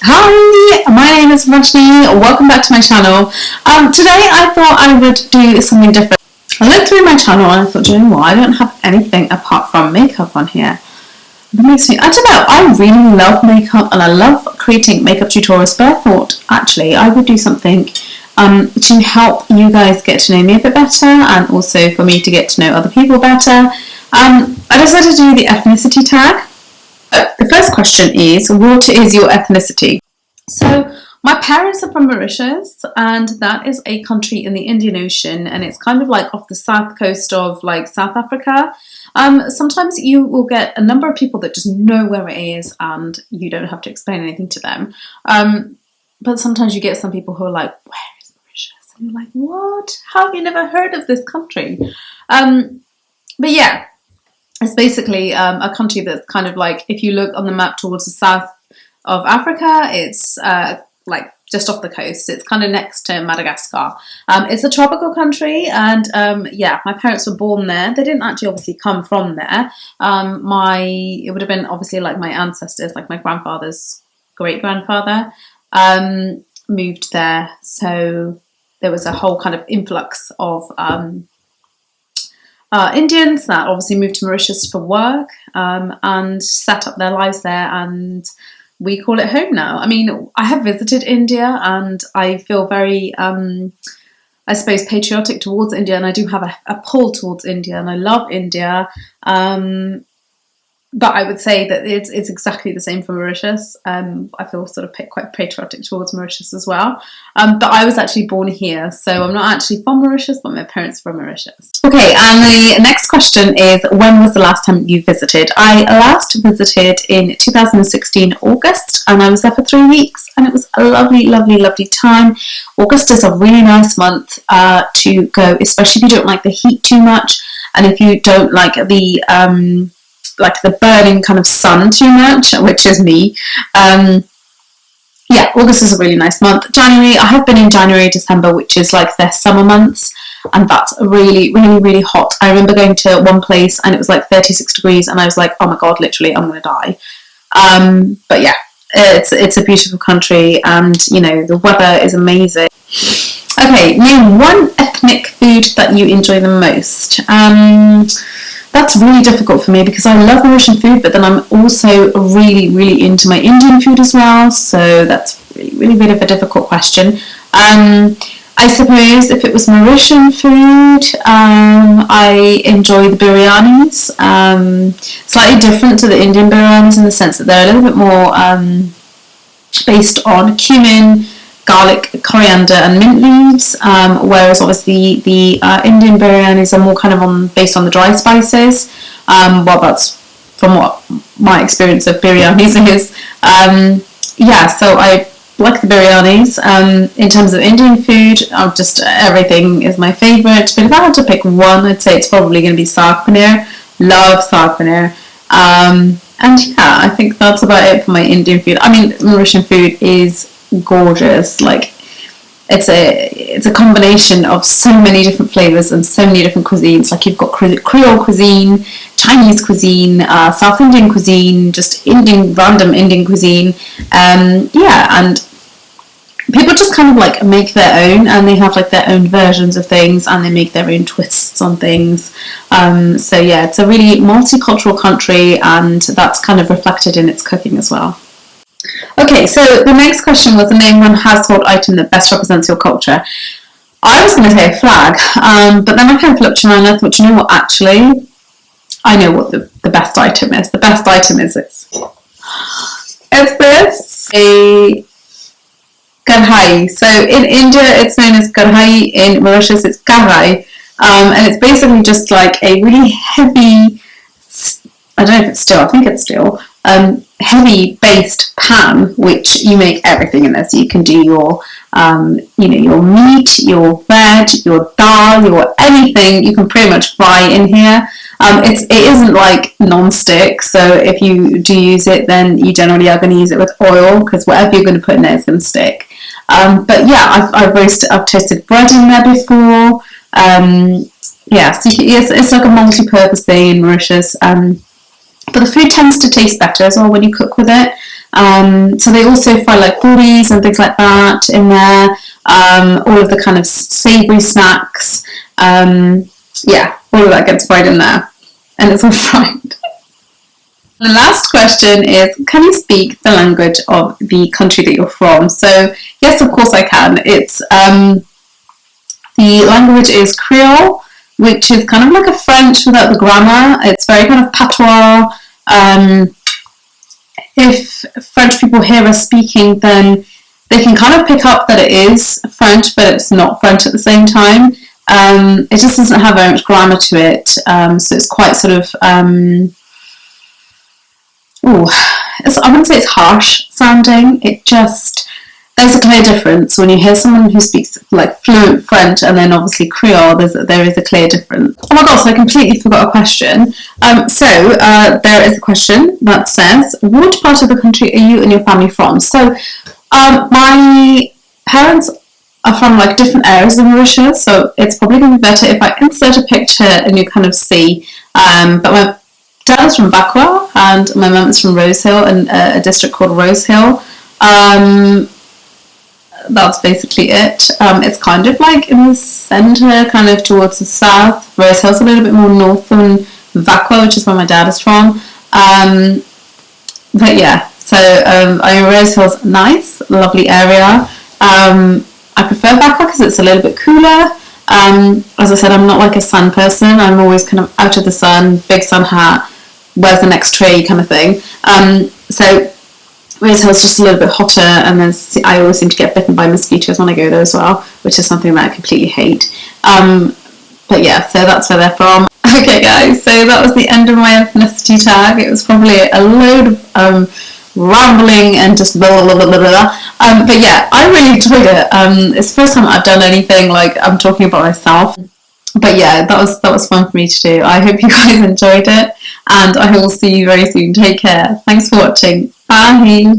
Hi, my name is Rajni. Welcome back to my channel. Today I thought I would do something different. I looked through my channel and I thought, do you know what? I don't have anything apart from makeup on here. It makes me, I don't know, I really love makeup and I love creating makeup tutorials, but I thought actually I would do something to help you guys get to know me a bit better and also for me to get to know other people better. I decided to do the ethnicity tag. The first question is, what is your ethnicity? So my parents are from Mauritius, and that is a country in the Indian Ocean, and it's kind of like off the south coast of like South Africa. Sometimes you will get a number of people that just know where it is and you don't have to explain anything to them. But sometimes you get some people who are like, where is Mauritius? And you're like, what? How have you never heard of this country? But yeah. It's basically a country that's kind of like, if you look on the map towards the south of Africa, it's like just off the coast. It's kind of next to Madagascar. It's a tropical country, and yeah, my parents were born there. They didn't actually obviously come from there. It would have been obviously like my ancestors, like my grandfather's great-grandfather moved there. So there was a whole kind of influx of Indians that obviously moved to Mauritius for work and set up their lives there, and we call it home now. I mean, I have visited India and I feel very, I suppose, patriotic towards India, and I do have a pull towards India and I love India. But I would say that it's exactly the same for Mauritius. I feel sort of quite patriotic towards Mauritius as well. But I was actually born here, so I'm not actually from Mauritius, but my parents are from Mauritius. Okay, and the next question is, when was the last time you visited? I last visited in 2016 August, and I was there for 3 weeks, and it was a lovely, lovely, lovely time. August is a really nice month to go, especially if you don't like the heat too much, and if you don't like the burning kind of sun too much, which is me. Yeah, August is a really nice month. January, I have been in January, December, which is like their summer months, and that's really, really, really hot. I remember going to one place and it was like 36 degrees and I was like, oh my god, literally, I'm going to die. But yeah, it's a beautiful country, and you know, the weather is amazing. Okay, name one ethnic food that you enjoy the most. That's really difficult for me because I love Mauritian food, but then I'm also really, really into my Indian food as well. So that's really, really bit of a difficult question. I suppose if it was Mauritian food, I enjoy the biryanis. Slightly different to the Indian biryanis in the sense that they're a little bit more based on cumin, garlic, coriander and mint leaves, whereas obviously the Indian biryanis are more kind of based on the dry spices. Well, that's from what my experience of biryanis is. Yeah, so I like the biryanis. In terms of Indian food, just everything is my favourite, but if I had to pick one, I'd say it's probably going to be saag paneer. Love saag paneer. And yeah, I think that's about it for my Indian food. I mean, Mauritian food is gorgeous. Like it's a combination of so many different flavors and so many different cuisines. Like you've got Creole cuisine, Chinese cuisine, South Indian cuisine, just random Indian cuisine. Yeah, and people just kind of like make their own, and they have like their own versions of things, and they make their own twists on things. So yeah, it's a really multicultural country, and that's kind of reflected in its cooking as well. Okay, so the next question was, name one household item that best represents your culture. I was going to say a flag, but then I kind of looked around and I thought, you know what, actually, I know what the best item is. The best item is this. It's this, a kadhai. So in India, it's known as kadhai. In Mauritius, it's karai. And it's basically just like a really heavy, I don't know if it's steel, I think it's steel, heavy based pan, which you make everything in there. So you can do your your meat, your veg, your dal, your anything you can pretty much fry in here. It isn't like non-stick, so if you do use it, then you generally are going to use it with oil, because whatever you're going to put in there is going to stick. But yeah, I've toasted bread in there before. Yeah, so it's like a multi-purpose thing in Mauritius. But the food tends to taste better as well when you cook with it. So they also fry like puris and things like that in there. All of the kind of savoury snacks. Yeah, all of that gets fried in there, and it's all fried. The last question is, can you speak the language of the country that you're from? So yes, of course I can. It's the language is Creole, which is kind of like a French without the grammar. It's very kind of patois. If French people hear us speaking, then they can kind of pick up that it is French, but it's not French at the same time. It just doesn't have very much grammar to it, so it's quite sort of I wouldn't say it's harsh sounding. It just, there's a clear difference when you hear someone who speaks like fluent French and then obviously Creole. There is a clear difference. Oh my gosh, I completely forgot a question. There is a question that says, what part of the country are you and your family from? So my parents are from like different areas of Mauritius, so it's probably going to be better if I insert a picture and you kind of see. But my dad is from Bakwa and my mum is from Rosehill, in a district called Rosehill. That's basically it. It's kind of like in the centre, kind of towards the south. Rosehill's a little bit more north than Bakwa, which is where my dad is from. But yeah, so Rosehill's nice, lovely area. I prefer Bakwa because it's a little bit cooler. As I said, I'm not like a sun person. I'm always kind of out of the sun, big sun hat, where's the next tree kind of thing. So Rosehill's just a little bit hotter, and I always seem to get bitten by mosquitoes when I go there as well, which is something that I completely hate. But yeah, so that's where they're from. Okay guys, so that was the end of my ethnicity tag. It was probably a load of rambling and just blah blah blah blah blah. But yeah, I really enjoyed it. It's the first time I've done anything like I'm talking about myself. But yeah, that was fun for me to do. I hope you guys enjoyed it, and I will see you very soon. Take care. Thanks for watching. Bye.